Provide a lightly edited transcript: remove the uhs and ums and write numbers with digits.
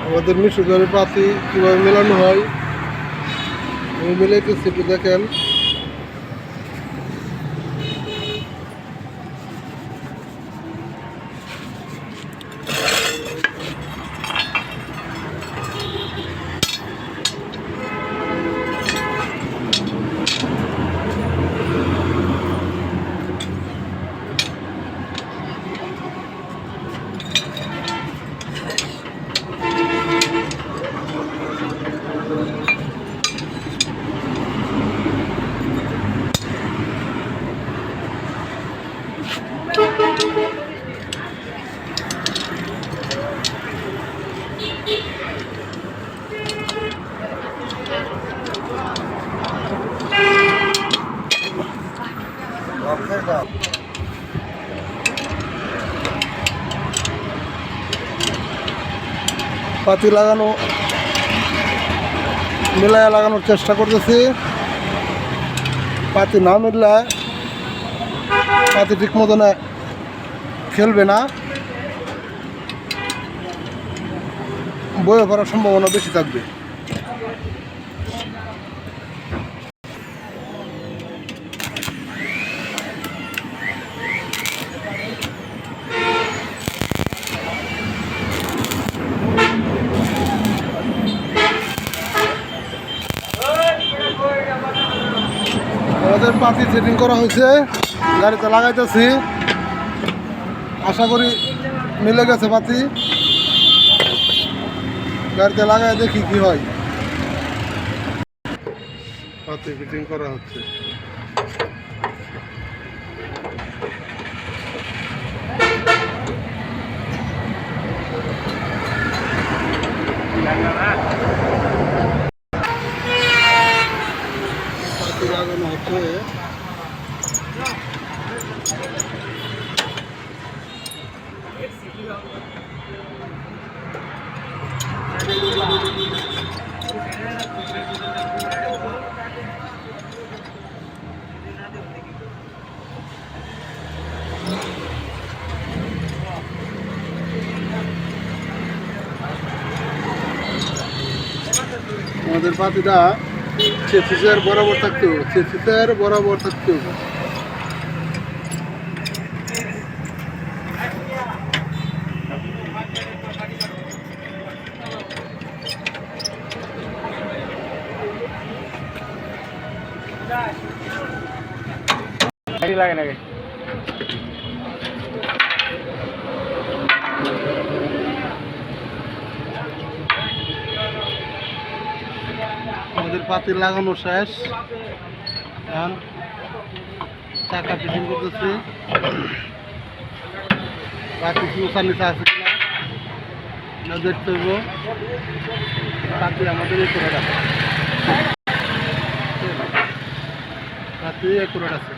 আমাদের মিশুগারের পাতি কীভাবে মেলানো হয় আমি মেলাইতেছি, একটু দেখেন। পাতি লাগানো মিলায়া লাগানোর চেষ্টা করতেছি। পাতি না মিললে পাতি ঠিক মতন খেলবে না, বয়ে পড়ার সম্ভাবনা বেশি থাকবে। আমাদের পাতি সেটিং করা হয়েছে, গাড়িতে লাগাইতেছি, আশা করি মিলে গেছে পাতি। গাড়িতে লাগাই দেখি কি হয়। পাতি ফিটিং করা হচ্ছে। পাতি লাগানো হচ্ছে। আমাদের পাতিটা চেসিসের বরাবর থাকতে হবে, চেসিসের বরাবর থাকতে হবে। লাগে নাকি আমাদের পাতি লাগানো শেষ, এখন চাকা ফিটিং করতেছি। পাতি উঁচা নিচা আছে কিনা দেখতে হইব। পাতি আমাদের এই করে রাখে, পাতি একুরেট আছে।